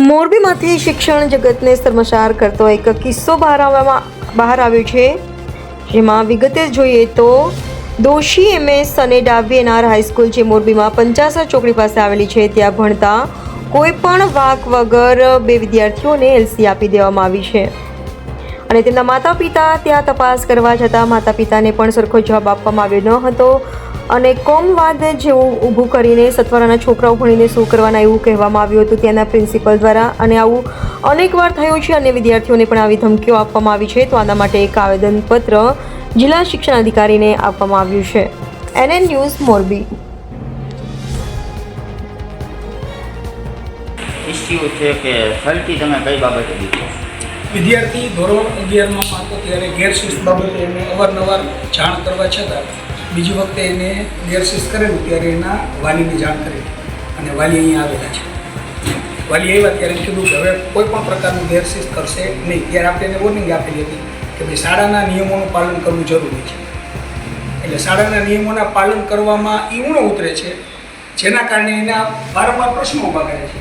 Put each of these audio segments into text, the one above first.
મોરબીમાંથી શિક્ષણ જગતને શર્મસાર કરતો એક કિસ્સો બહાર આવ્યો છે, જેમાં વિગતે જોઈએ તો દોશી MS અને ડાબી NR હાઈસ્કૂલ જે મોરબીમાં 50 ચોકડી પાસે આવેલી છે, ત્યાં ભણતા કોઈ પણ વાક વગર બે વિદ્યાર્થીઓને LC આપી દેવામાં આવી છે અને તેમના માતા પિતા ત્યાં તપાસ કરવા જતાં માતા પિતાને પણ સરખો જવાબ આપવામાં આવ્યો ન હતો અને કોમવાદ જેવું ઊભું કરીને સત્વરાના છોકરાઓ ભણીને શું કરવાના એવું કહેવામાં આવ્યું હતું ત્યાંના પ્રિન્સિપલ દ્વારા, અને આવું અનેકવાર થયું છે. અન્ય વિદ્યાર્થીઓને પણ આવી ધમકીઓ આપવામાં આવી છે, તો આના માટે એક આવેદનપત્ર જિલ્લા શિક્ષણ અધિકારીને આપવામાં આવ્યું છે. NN news Morbi. ઇસ્યુ છે કે સલટી તમે કઈ બાબતે દીધી? વિદ્યાર્થી ધોરણ 11માં હતો ત્યારે ગેરશિસ્ત બાબતે એને અવારનવાર જાણ કરવા છતાં બીજી વખતે એને ગેરશિસ્ત કરેલું ત્યારે એના વાલીને જાણ કરી અને વાલી અહીંયા આવેલા છે. વાલી આવ્યા ત્યારે કીધું કે હવે કોઈ પણ પ્રકારનું ગેરશિસ્ત કરશે નહીં. ત્યારે આપણે એને વોર્નિંગ આપેલી હતી કે ભાઈ શાળાના નિયમોનું પાલન કરવું જરૂરી છે. એટલે શાળાના નિયમોના પાલન કરવામાં એ ઊણો ઉતરે છે, જેના કારણે એના વારંવાર પ્રશ્નો ઊભા કરે છે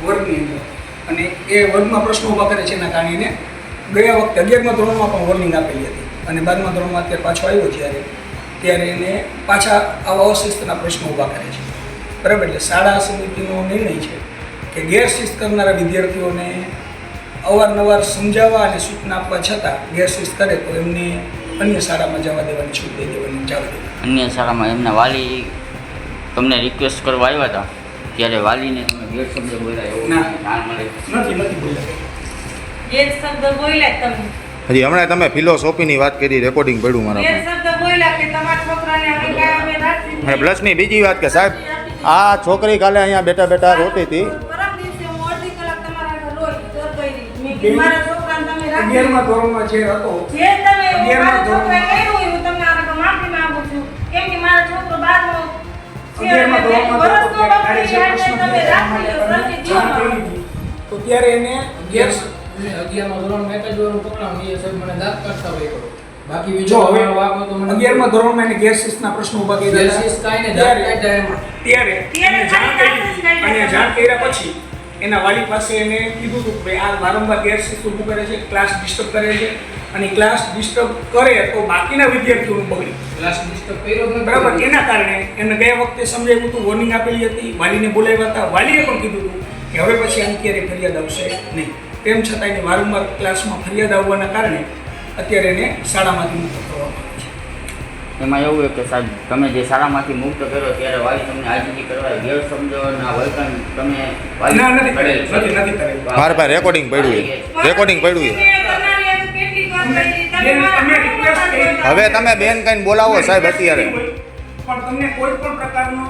વર્ગની અંદર, અને એ વર્ગમાં પ્રશ્નો ઊભા કરે છે. એના કારણે એને ગયા વખતે 11મા ધોરણમાં પણ વોર્નિંગ આપેલી હતી અને 12મા ધોરણમાં અત્યારે પાછો આવ્યો ત્યારે એને પાછા આવા અશિસ્તના પ્રશ્નો ઊભા કરે છે. બરાબર. એટલે શાળા સમિતિનો નિર્ણય છે કે ગેરશિસ્ત કરનારા વિદ્યાર્થીઓને અવારનવાર સમજાવવા અને સૂચના આપવા છતાં ગેરશિસ્ત કરે તો એમને અન્ય શાળામાં જવા દેવાની છૂટ દઈ દેવાની, જવા દેવાની. અન્ય શાળામાં એમના વાલી તમને રિક્વેસ્ટ કરવા આવ્યા હતા ત્યારે વાલીને તમે ગેરશબ્દ બોલ્યા એવું જાણ મળે? નથી બોલ્યા. ગેરશબ્દ બોલ્યા તમે? હજી હમણાં તમે ફિલોસોફીની વાત કરી, રેકોર્ડિંગ પડ્યું મારા ગેરશબ્દ બોલ્યા કે તમારા છોકરાને અમે કાંઈ રાખી અને પ્લસની બીજી વાત કે સાહેબ આ છોકરી કાલે અહીંયા બેઠા બેઠા રોતી હતી. પરમ દિવસે હું અડધી કલાક તમારા આગળ રોઈ દર કરી મેં કીધું મારા છોકરાને તમે રાખી 11મા ધોરણમાં જે હતો જે તમે મારા છોકરાએ કર્યું હોય હું તમને આ રકમ માફી માંગુ છું, કેમ કે મારા છોકરો 12મો 11મા ધોરણમાં વર્ષનો બકરી છે તમે રાખી લો સરખી જાણ જીવો. કરી હતી તો ત્યારે એને ગેરશિસ્ત 11મા ધોરણમાં એક જ વાર પકડાવ એ સાહેબ મને દાંત કાઢતા હોય કરો. બાકી બીજો જો હવે વાક હતો મને 11મા ધોરણમાં એને ગેરશિસ્તના પ્રશ્નો ઊભા કર્યા હતા. ગેરશિસ્ત કાંઈ ને દાંત કાઢ્યા એમાં. ત્યારે એને જાણ કરી અને જાણ કર્યા પછી એના વાલી પાસે એને કીધું હતું કે આ વારંવાર ગેરશિસ્ત ઊભું કરે છે, ક્લાસ ડિસ્ટર્બ કરે છે અને ક્લાસ ડિસ્ટર્બ કરે તો બાકીના વિદ્યાર્થીઓનું બગડે. ક્લાસ ડિસ્ટર્બ કર્યો જ નથી. બરાબર. એના કારણે એને ગયા વખતે સમજાવ્યું હતું, વોર્નિંગ આપેલી હતી, વાલીને બોલાવ્યા હતા. વાલીએ પણ કીધું હતું કે હવે પછી આની ક્યારેય ફરિયાદ આવશે નહીં. તેમ છતાં એને વારંવાર ક્લાસમાં ફરિયાદ આવવાના કારણે અત્યારે એને શાળામાંથી મુક્ત કરવામાં આવે છે. એમાં એવું કે સાહેબ તમે જે શાળામાંથી મુક્ત કર્યો ત્યારે વાલી તમને આજીજી કરવા ગેરસમજોના વર્તન તમે ના, નથી કરેલું. મારા પાસે રેકોર્ડિંગ પડ્યું છે, રેકોર્ડિંગ પડ્યું છે. હવે તમે બેન કઈને બોલાવો સાહેબ અત્યારે. પણ તમને કોઈ પણ પ્રકારનો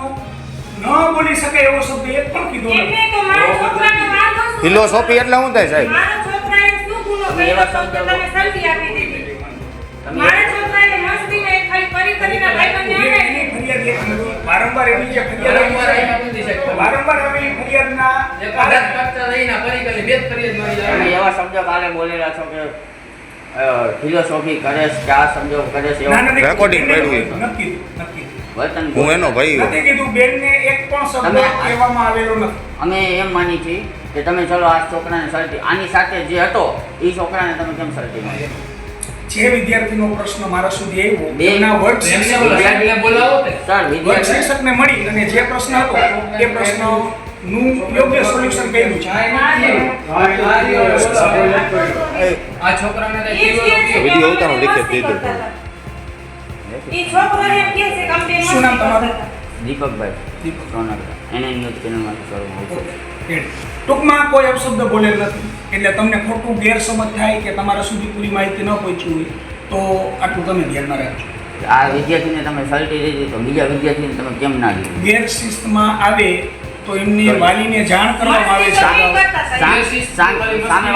ન બોલી શકે એવો શબ્દ એક પણ કીધો નથી. એમને તો મારા છોકરાને વાંધો શું? ફિલોસોફી એટલે શું થાય સાહેબ? મારા છોકરાએ શું ગુનો કર્યો તો કે તમે સલટી આપી દીધી? મારા છોકરાએ મસ્તીમાં એક ખાલી કરીને ભાઈબંધને જે આપ્યા. એની ફરિયાદ એક નથી. વારંવાર એની જે ફરિયાદ વારંવાર આવેલી ફરિયાદના દાંત કાઢતા રહીને ફરી બે જ ફરિયાદ મારી તમે જાય. એવા શબ્દો કાલે બોલેલા છો કે ફિલોસોફી કરે છે કે આ શબ્દો કરે છે ના, એવા નથી. રેકોર્ડિંગ પડ્યું છે. નથી. વર્તન હું એનો ભાઈ છું. નથી કીધું. બેનને એક પણ શબ્દ કહેવામાં આવેલો નથી. અમે એમ માની છીએ કે તમે ચલો આ છોકરાને સલટી આની સાથે જે હતો એ છોકરાને તમે કેમ સલટી મારી? જે વિદ્યાર્થીનો પ્રશ્ન મારા સુધી આવ્યો બે એના વર્ગ એમને શિક્ષક બોલાવીને બોલાવો ને. સર વર્ગ વિદ્યાર્થી શિક્ષકને મળી અને જે પ્રશ્ન હતો એ પ્રશ્નનું યોગ્ય સોલ્યુશન કર્યું છે. આ છોકરાને કઈ ઈ જ કહે છે કે વિડીયો અમે ઉતારો, લિખિત મસ્તી દીધો. કરતા હતા. ઈ છોકરો એમ કહે છે કે અમે શું નામ મસ્તી તમારું? કરતા હતા. દીપકભાઈ સોનગરા NN ન્યૂઝ ચેનલમાંથી સર ટૂંકમાં કોઈ અપશબ્દ બોલેલ નથી, એટલે તમને ખોટું ગેરસમજ થાય કે તમારા સુધી પૂરી માહિતી ન પહોંચી હોય તો આટલું તમે ધ્યાનમાં રાખજો. આ વિદ્યાર્થીને તમે સલટી દીધી તો બીજા વિદ્યાર્થીને તમે કેમ ના દીધું? ગેરશિસ્તમાં આવે તો એમની વાલીને જાણ કરવામાં આવે છે. મસ્તી નહીં કરતા સાહેબ. સામે